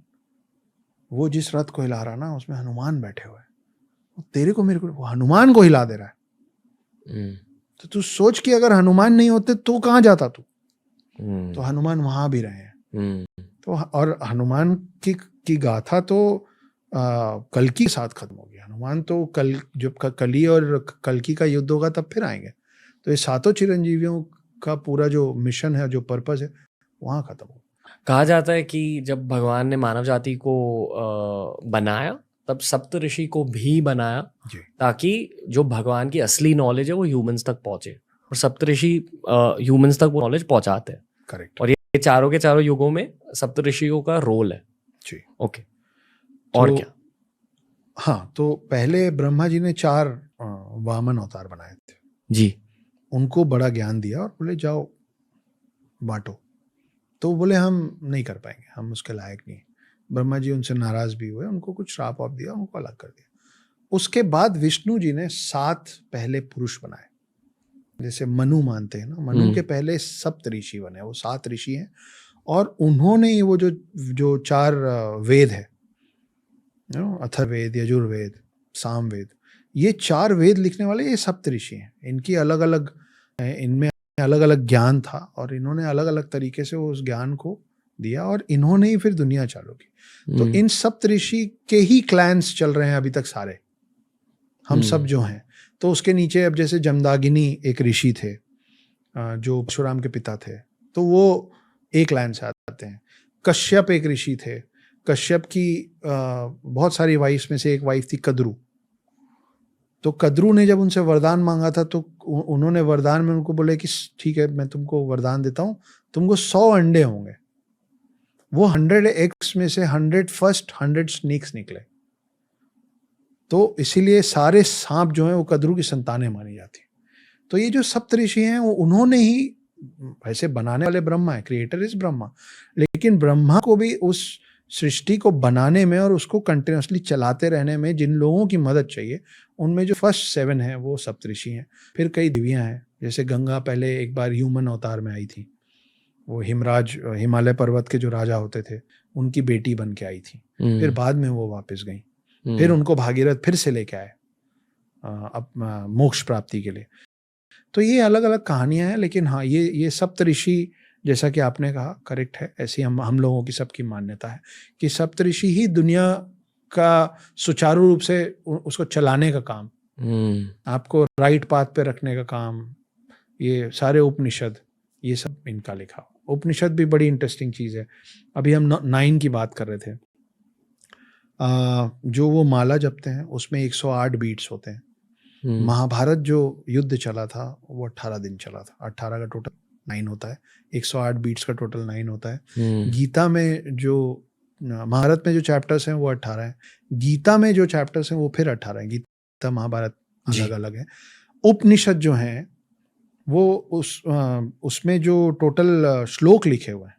वो जिस रथ को हिला रहा ना उसमें हनुमान बैठे हुए हैं, तेरे को मेरे को वो हनुमान को हिला दे रहा है। तो तू सोच कि अगर हनुमान नहीं होते तो कहाँ जाता तू। तो हनुमान वहां भी रहे हैं। तो और हनुमान की गाथा तो कल्कि के साथ खत्म हो गई। हनुमान तो जब कली और कल्कि का युद्ध होगा तब फिर आएंगे। तो ये सातों चिरंजीवियों का पूरा जो मिशन है, जो पर्पस है, वहां खत्म हो। कहा जाता है कि जब भगवान ने मानव जाति को बनाया तब सप्त ऋषि को भी बनाया ताकि जो भगवान की असली नॉलेज है वो ह्यूमंस तक पहुंचे, और सप्त ऋषि ह्यूमंस तक वो नॉलेज पहुंचाते हैं। करेक्ट। और ये चारों के चारों युगों में सप्त ऋषियों का रोल है जी। ओके। और तो, क्या? हाँ, तो पहले ब्रह्मा जी ने 4 वामन अवतार बनाए थे जी। उनको बड़ा ज्ञान दिया और बोले जाओ बांटो। तो बोले हम नहीं कर पाएंगे, हम उसके लायक नहीं। ब्रह्मा जी उनसे नाराज भी हुए, उनको कुछ श्राप वाप दिया, उनको अलग कर दिया। उसके बाद विष्णु जी ने 7 पहले पुरुष बनाए, जैसे मनु मानते हैं ना, मनु के पहले सप्त ऋषि बने, वो 7 ऋषि हैं। और उन्होंने वो जो 4 वेद है, अथर्ववेद, यजुर्वेद, सामवेद, ये 4 वेद लिखने वाले ये सप्त ऋषि हैं। इनकी अलग अलग, इनमें अलग अलग ज्ञान था और इन्होंने अलग अलग तरीके से उस ज्ञान को दिया और इन्होंने ही फिर दुनिया चालू की। तो इन सप्त ऋषि के ही क्लैंस चल रहे हैं अभी तक सारे, हम सब जो हैं। तो उसके नीचे अब जैसे जमदागिनी एक ऋषि थे जो परशुराम के पिता थे, तो वो एक लाइन से आते हैं। कश्यप एक ऋषि थे, कश्यप की बहुत सारी वाइफ्स में से एक वाइफ थी कद्रू। तो कद्रू ने जब उनसे वरदान मांगा था तो उन्होंने वरदान में उनको बोले कि ठीक है मैं तुमको वरदान देता हूँ, तुमको 100 अंडे होंगे। वो 100 एग्स में से 100 स्नेक्स निकले। तो इसीलिए सारे सांप जो हैं वो कद्रू की संतानें मानी जाती। तो ये जो सप्तऋषि हैं वो उन्होंने ही, वैसे बनाने वाले ब्रह्मा है, क्रिएटर इज ब्रह्मा, लेकिन ब्रह्मा को भी उस सृष्टि को बनाने में और उसको कंटिन्यूसली चलाते रहने में जिन लोगों की मदद चाहिए, उनमें जो फर्स्ट 7 हैं वो सप्तऋषि हैं। फिर कई देवियां हैं, जैसे गंगा पहले एक बार ह्यूमन अवतार में आई थी, वो हिमराज, हिमालय पर्वत के जो राजा होते थे, उनकी बेटी बन के आई थी। फिर बाद में वो वापस गई, फिर उनको भागीरथ फिर से लेके आए अब मोक्ष प्राप्ति के लिए। तो ये अलग अलग कहानियां हैं, लेकिन हाँ ये सप्तऋषि जैसा कि आपने कहा करेक्ट है। ऐसी हम लोगों की सबकी मान्यता है कि सप्तऋषि ही दुनिया का सुचारू रूप से उसको चलाने का काम, आपको राइट पाथ पे रखने का काम, ये सारे उपनिषद, ये सब इनका लिखा। उपनिषद भी बड़ी इंटरेस्टिंग चीज़ है। अभी हम 9 की बात कर रहे थे, जो वो माला जपते हैं उसमें 108 बीट्स होते हैं। महाभारत जो युद्ध चला था वो 18 दिन चला था। 18 का टोटल 9 होता है, 108 बीट्स का टोटल 9 होता है। गीता में जो महाभारत में जो चैप्टर्स हैं वो 18 हैं, गीता में जो चैप्टर्स हैं वो फिर 18 हैं। गीता महाभारत अलग अलग है। उपनिषद जो हैं वो उसमें जो टोटल श्लोक लिखे हुए हैं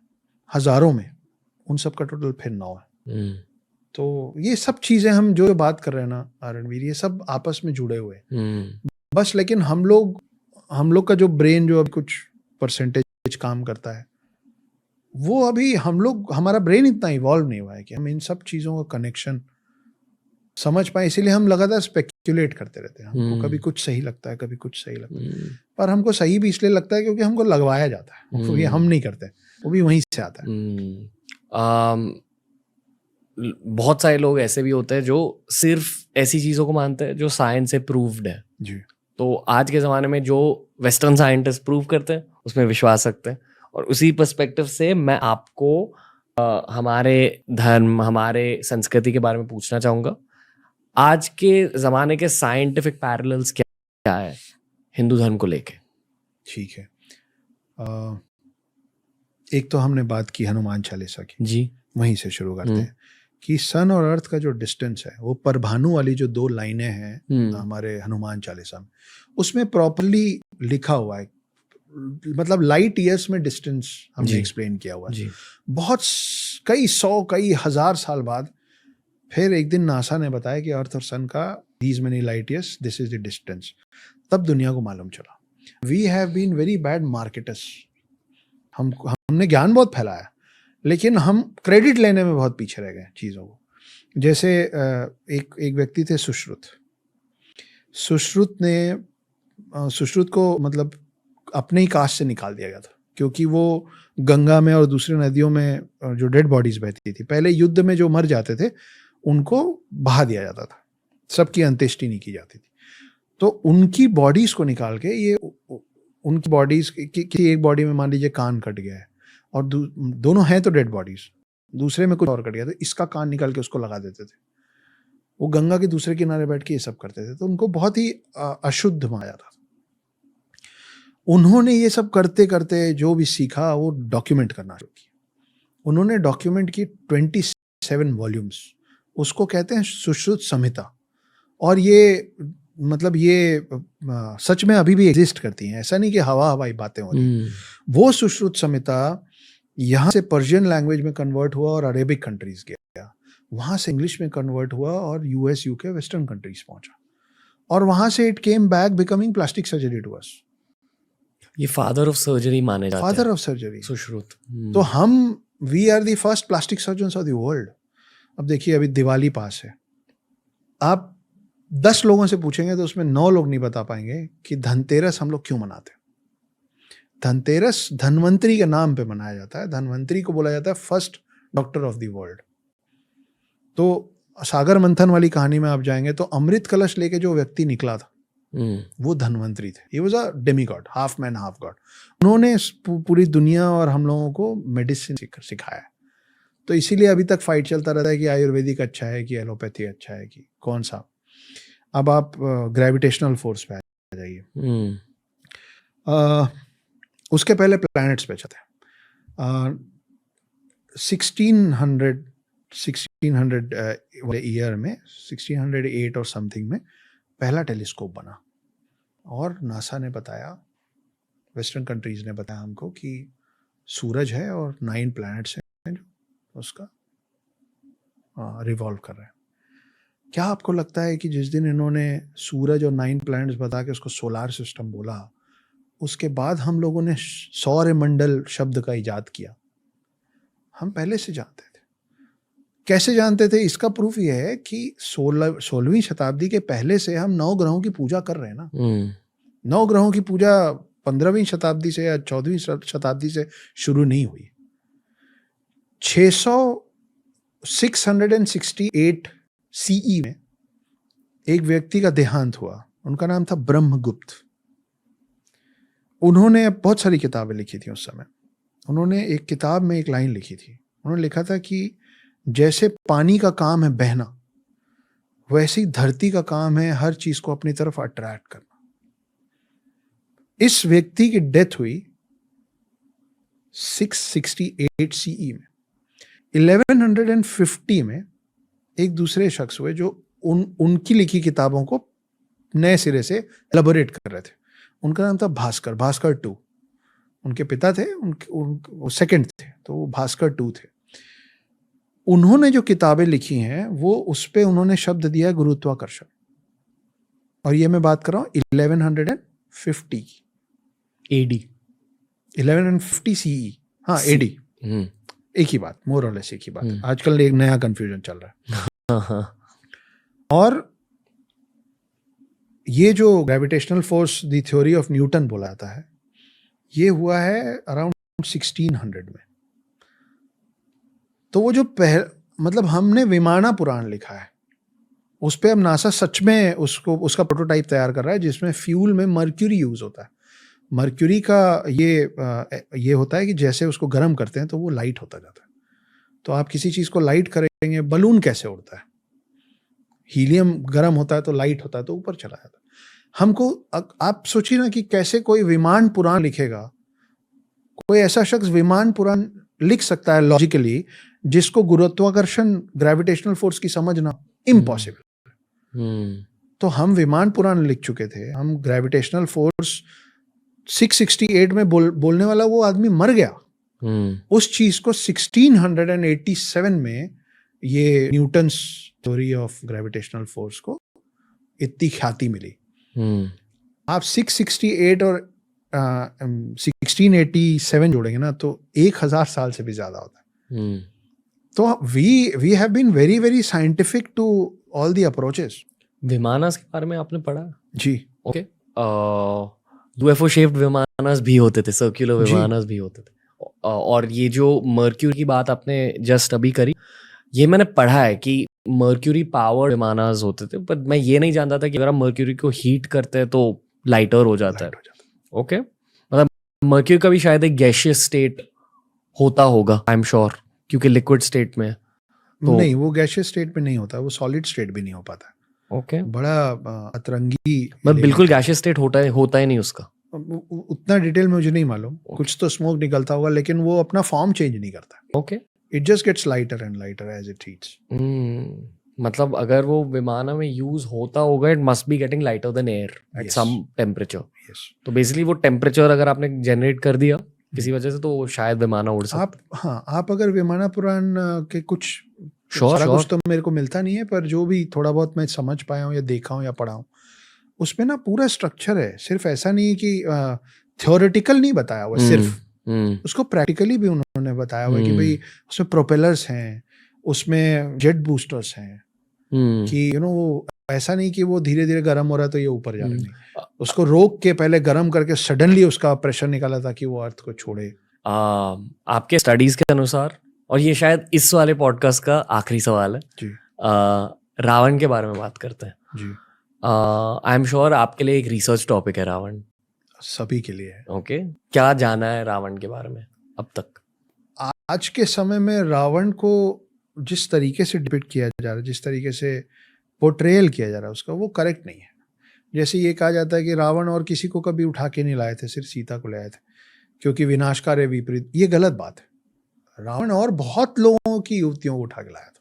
हजारों में, उन सब का टोटल फिर 9 है। तो ये सब चीजें हम जो बात कर रहे हैं ना रणवीर, ये सब आपस में जुड़े हुए हैं बस। लेकिन हम लोग का जो ब्रेन जो अभी कुछ परसेंटेज काम करता है, वो अभी हमारा ब्रेन इतना इवॉल्व नहीं हुआ है कि हम इन सब चीजों का कनेक्शन समझ पाए। इसीलिए हम लगातार स्पेक्युलेट करते रहते हैं। हमको कभी कुछ सही लगता है, कभी कुछ सही लगता है, पर हमको सही भी इसलिए लगता है क्योंकि हमको लगवाया जाता है, क्योंकि हम नहीं करते, वो भी वहीं से आता है। बहुत सारे लोग ऐसे भी होते हैं जो सिर्फ ऐसी चीज़ों को मानते हैं जो साइंस से प्रूव्ड है जी। तो आज के ज़माने में जो वेस्टर्न साइंटिस्ट प्रूव करते हैं उसमें विश्वास रखते हैं। और उसी पर्सपेक्टिव से मैं आपको हमारे धर्म, हमारे संस्कृति के बारे में पूछना चाहूँगा। आज के ज़माने के साइंटिफिक पैरेलल्स क्या है हिंदू धर्म को लेके? ठीक है, एक तो हमने बात की हनुमान चालीसा की, जी, वहीं से शुरू करते हैं कि सन और अर्थ का जो डिस्टेंस है वो परभानु वाली जो 2 लाइनें हैं हमारे हनुमान चालीसा में, उसमें प्रॉपरली लिखा हुआ है, मतलब लाइट ईयर्स में डिस्टेंस हमने एक्सप्लेन किया हुआ है। बहुत कई 100 कई हजार साल बाद फिर एक दिन नासा ने बताया कि अर्थ और सन का these many light years, this is the distance. तब दुनिया को मालूम चला। We have been very bad marketers. हमने ज्ञान बहुत फैलाया, लेकिन हम क्रेडिट लेने में बहुत पीछे रह गए चीज़ों को। जैसे एक व्यक्ति थे सुश्रुत को मतलब अपने ही कास्ट से निकाल दिया गया था, क्योंकि वो गंगा में और दूसरे नदियों में जो डेड बॉडीज बहती थी, पहले युद्ध में जो मर जाते थे उनको बहा दिया जाता था, सबकी अंत्येष्टि नहीं की जाती थी। तो उनकी बॉडीज को निकाल के ये उनकी बॉडीज की एक बॉडी में मान लीजिए कान कट गया है और दोनों हैं तो डेड बॉडीज, दूसरे में कुछ और कट गया, तो इसका कान निकाल के उसको लगा देते थे। वो गंगा के दूसरे किनारे बैठ के ये सब करते थे, तो उनको बहुत ही अशुद्ध माना जाता था। उन्होंने ये सब करते करते जो भी सीखा वो डॉक्यूमेंट करना शुरू किया। उन्होंने डॉक्यूमेंट की 27 वॉल्यूम्स, उसको कहते हैं सुश्रुत संहिता। और ये मतलब ये सच में अभी भी एग्जिस्ट करती हैं, ऐसा नहीं कि हवाई बातें हो रही। वो सुश्रुत संहिता यहाँ से पर्शियन लैंग्वेज में कन्वर्ट हुआ और अरेबिक कंट्रीज गया, वहाँ से इंग्लिश में कन्वर्ट हुआ और यूएस यूके वेस्टर्न कंट्रीज पहुंचा, और वहाँ से it came back becoming plastic surgery to us. ये फादर ऑफ सर्जरी माने जाते हैं, फादर ऑफ सर्जरी सुश्रुत। तो we are the first plastic surgeons of the world. अब देखिए अभी दिवाली पास है, आप 10 लोगों से पूछेंगे तो उसमें 9 लोग नहीं बता पाएंगे कि धनतेरस हम लोग क्यों मनाते हैं। धनतेरस धनवंतरी के नाम पे मनाया जाता है। धनवंतरी को बोला जाता है first doctor of the world. तो सागर मंथन वाली कहानी में आप जाएंगे तो अमृत कलश लेके जो व्यक्ति निकला था वो धनवंतरी थे। He was a demigod, half man half God. उन्होंने पूरी दुनिया और हम लोगों को मेडिसिन सिखाया। तो इसीलिए अभी तक फाइट चलता रहता है कि आयुर्वेदिक अच्छा है कि एलोपैथी अच्छा है कि कौन सा। अब आप ग्रेविटेशनल फोर्स पे आ जाइए। उसके पहले प्लैनेट्स पे चलते हैं। 1600 ईयर में 1608 और समथिंग में पहला टेलीस्कोप बना, और नासा ने बताया, वेस्टर्न कंट्रीज ने बताया हमको कि सूरज है और 9 प्लैनेट्स हैं जो उसका रिवॉल्व कर रहे हैं। क्या आपको लगता है कि जिस दिन इन्होंने सूरज और 9 प्लैनेट्स बता के उसको सोलार सिस्टम बोला, उसके बाद हम लोगों ने सौरमंडल शब्द का इजाद किया? हम पहले से जानते थे। कैसे जानते थे? इसका प्रूफ ये है कि 16वीं शताब्दी के पहले से हम 9 ग्रहों की पूजा कर रहे हैं ना। 9 ग्रहों की पूजा 15वीं शताब्दी से या 14वीं शताब्दी से शुरू नहीं हुई। 668 सीई में एक व्यक्ति का देहांत हुआ, उनका नाम था ब्रह्मगुप्त। उन्होंने बहुत सारी किताबें लिखी थी उस समय। उन्होंने एक किताब में एक लाइन लिखी थी, उन्होंने लिखा था कि जैसे पानी का काम है बहना, वैसे ही धरती का काम है हर चीज को अपनी तरफ अट्रैक्ट करना। इस व्यक्ति की डेथ हुई 668 सीई में। 1150 में एक दूसरे शख्स हुए जो उनकी लिखी किताबों को नए सिरे से एलाबोरेट कर रहे थे। उनका नाम था भास्कर, भास्कर 2। उनके पिता थे, वो सेकंड थे, तो वो भास्कर 2 थे। उन्होंने जो किताबें लिखी हैं वो उस पे उन्होंने शब्द दिया गुरुत्वाकर्षण। और ये मैं बात कर रहा हूँ 1150 एडी, 1150 सीई। हाँ एडी, एक ही बात, मोर और लेस एक ही बात। आजकल एक नया कंफ्यूजन चल रहा है। और ये जो gravitational force the theory of Newton बोला जाता है, ये हुआ है अराउंड 1600 में। तो वो जो मतलब हमने विमाना पुराण लिखा है, उस पे अब नासा सच में उसका प्रोटोटाइप तैयार कर रहा है, जिसमें फ्यूल में मर्क्यूरी यूज होता है। मर्क्यूरी का ये होता है कि जैसे उसको गर्म करते हैं तो वो लाइट होता जाता है। तो आप किसी चीज को लाइट करेंगे, बलून कैसे उड़ता है? हीलियम गर्म होता है तो लाइट होता है तो ऊपर चला जाता है। हमको आप सोचिए ना कि कैसे कोई विमान पुराण लिखेगा, कोई ऐसा शख्स विमान पुराण लिख सकता है लॉजिकली, जिसको गुरुत्वाकर्षण ग्रेविटेशनल फोर्स की समझना इम्पॉसिबल। तो हम विमान पुराण लिख चुके थे, हम ग्रेविटेशनल फोर्स 668 में बोलने वाला वो आदमी मर गया। उस चीज को 1687 में ये Newton's theory of gravitational force को इतनी ख्याति मिली। आप 668 और 1687 जोड़ेंगे ना तो 1000 साल से भी ज्यादा होता है। तो we have been very very scientific to all the approaches. Vimanas के बारे में आपने पढ़ा? जी। ओके। यूएफओ शेप्ड विमानस भी होते थे, सर्कुलर विमानस भी होते थे। और ये जो मर्क्यूरी की बात आपने जस्ट अभी करी, ये मैंने पढ़ा है कि मर्क्यूरी पावर्ड विमानस होते थे, पर मैं ये नहीं जानता था कि अगर आप मर्क्यूरी को हीट करते हैं तो लाइटर हो जाता है। ओके, मतलब मर्क्यूरी का भी शायद एक गैसियस स्टेट होता होगा, आई एम श्योर, क्योंकि लिक्विड स्टेट में तो नहीं, वो गैसियस स्टेट में नहीं होता, वो सॉलिड स्टेट भी नहीं हो पाता। ओके, बड़ा अतरंगी, मतलब बिल्कुल गैसियस स्टेट होता ही नहीं उसका। उतना डिटेल में मुझे नहीं मालूम। कुछ तो स्मोक निकलता होगा, लेकिन वो अपना फॉर्म चेंज नहीं करता। Okay, it just gets lighter and lighter as it heats. मतलब अगर वो विमान में यूज होता होगा, it must be getting lighter then air at some temperature. तो बेसिकली वो टेम्परेचर अगर आपने जनरेट कर दिया किसी वजह से, तो शायद विमाना उड़ सकता। आप अगर विमाना पुराण के कुछ सारा कुछ तो मेरे को मिलता नहीं है, पर जो भी थोड़ा बहुत मैं समझ पाया हूँ या देखा हूँ या पढ़ा हूँ, उसमें ना पूरा स्ट्रक्चर है। सिर्फ ऐसा नहीं कि थ्योरेटिकल नहीं बताया हुआ, सिर्फ उसको प्रैक्टिकली भी उन्होंने बताया हुआ कि भाई उसमें प्रोपेलर्स हैं, उसमें जेट बूस्टर्स हैं, कि वो ऐसा नहीं कि वो धीरे धीरे गर्म हो रहा है तो ये ऊपर जा रहा है। उसको रोक के पहले गर्म करके सडनली उसका प्रेशर निकाला ताकि वो अर्थ को छोड़े। आपके स्टडीज के अनुसार, और ये शायद इस वाले पॉडकास्ट का आखिरी सवाल है जी, रावण के बारे में बात करते हैं जी। आई एम श्योर आपके लिए एक रिसर्च टॉपिक है रावण। सभी के लिए है। ओके, क्या जाना है रावण के बारे में अब तक? आज के समय में रावण को जिस तरीके से डिपिक्ट किया जा रहा है, जिस तरीके से पोर्ट्रेयल किया जा रहा है उसका, वो करेक्ट नहीं है। जैसे ये कहा जाता है कि रावण और किसी को कभी उठा के नहीं लाए थे, सिर्फ सीता को लाए थे क्योंकि विनाशकारी विपरीत। ये गलत बात है। रावण और बहुत लोगों की युवतियों को उठा के लाया था।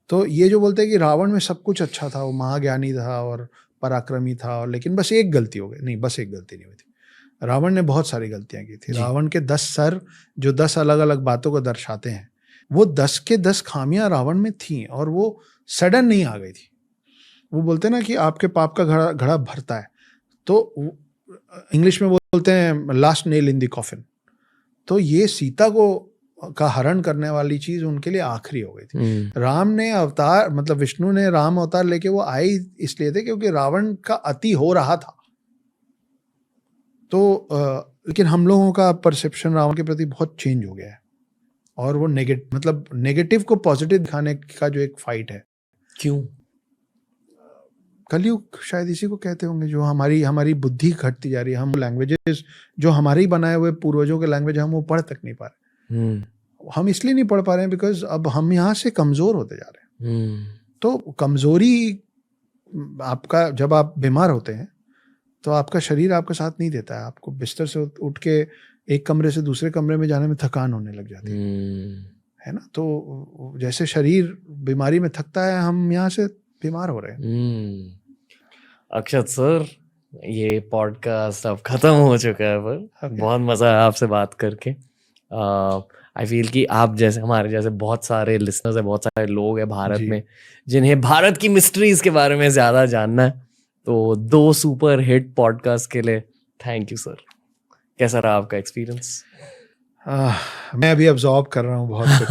तो ये जो बोलते हैं कि रावण में सब कुछ अच्छा था, वो महाज्ञानी था और पराक्रमी था, और लेकिन बस एक गलती हो गई, नहीं, बस एक गलती नहीं हुई थी। रावण ने बहुत सारी गलतियां की थी। रावण के 10 सर जो 10 अलग अलग बातों को दर्शाते हैं, वो 10 के 10 खामियां रावण में थी, और वो सडन नहीं आ गई थी। वो बोलते हैं ना कि आपके पाप का घड़ा भरता है, तो इंग्लिश में बोलते हैं last nail in the coffin. तो ये सीता का हरण करने वाली चीज उनके लिए आखिरी हो गई थी। राम ने अवतार, मतलब विष्णु ने राम अवतार लेके वो आए इसलिए थे क्योंकि रावण का अति हो रहा था। तो लेकिन हम लोगों का परसेप्शन रावण के प्रति बहुत चेंज हो गया है, और वो नेगेटिव को पॉजिटिव दिखाने का जो एक फाइट है। क्यों? कलयुग शायद इसी को कहते होंगे, जो हमारी बुद्धि घटती जा रही है। हम लैंग्वेजेस जो हमारे ही बनाए हुए पूर्वजों के लैंग्वेज, हम वो पढ़ तक नहीं पा रहे। हम इसलिए नहीं पढ़ पा रहे हैं बिकॉज अब हम यहाँ से कमजोर होते जा रहे हैं। तो कमजोरी आपका, जब आप बीमार होते हैं तो आपका शरीर आपका साथ नहीं देता है। आपको बिस्तर से उठ के एक कमरे से दूसरे कमरे में जाने में थकान होने लग जाती है ना। तो जैसे शरीर बीमारी में थकता है, हम यहाँ से बीमार हो रहे हैं। अक्षत सर, ये पॉडकास्ट अब खत्म हो चुका है, पर बहुत मजा आया आपसे बात करके। आई फील कि आप जैसे, हमारे जैसे बहुत सारे लिसनर्स है, बहुत सारे लोग हैं भारत में जिन्हें भारत की मिस्ट्रीज के बारे में ज्यादा जानना है। तो 2 सुपर हिट पॉडकास्ट के लिए थैंक यू सर। कैसा रहा आपका एक्सपीरियंस? मैं अभी अब्जॉर्ब कर रहा हूँ बहुत कुछ।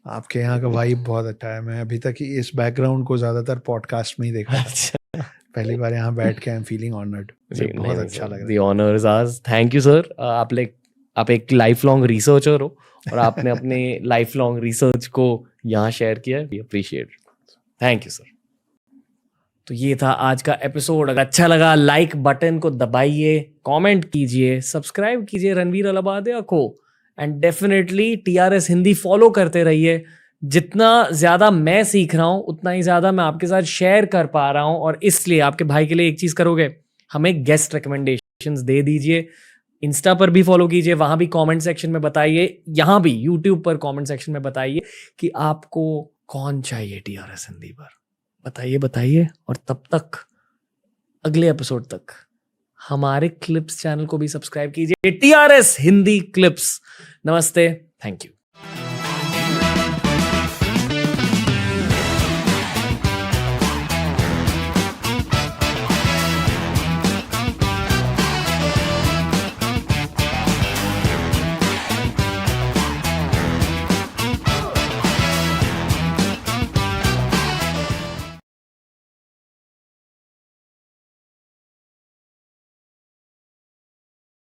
आपके यहाँ का वाइब बहुत अच्छा है। मैं अभी तक इस बैकग्राउंड को ज्यादातर पॉडकास्ट में ही देखा था। पहली बार यहाँ बैठ के आई एम फीलिंग ऑनर्ड। बहुत अच्छा लग रहा है। The honour is ours. Thank you sir. आप एक लाइफ लॉन्ग रिसर्चर हो और आपने अपने लाइफ लॉन्ग रिसर्च को यहाँ शेयर किया है। We appreciate. Thank you sir. तो ये था आज का एपिसोड। अगर अच्छा लगा, लाइक बटन को दबाइए, कमेंट कीजिए, सब्सक्राइब कीजिए रणवीर अलाहाबादिया को, and definitely TRS Hindi follow करते रहिए। जितना ज़्यादा मैं सीख रहा हूँ उतना ही ज़्यादा मैं आपके साथ शेयर कर पा रहा हूँ, और इसलिए आपके भाई के लिए एक चीज़ करोगे, हमें गेस्ट रिकमेंडेशंस दे दीजिए। इंस्टा पर भी फॉलो कीजिए, वहां भी कमेंट सेक्शन में बताइए, यहां भी यूट्यूब पर कमेंट सेक्शन में बताइए कि आपको कौन चाहिए टीआरएस हिंदी पर। बताइए। और तब तक अगले एपिसोड तक हमारे क्लिप्स चैनल को भी सब्सक्राइब कीजिए, टीआरएस हिंदी क्लिप्स। नमस्ते, थैंक यू।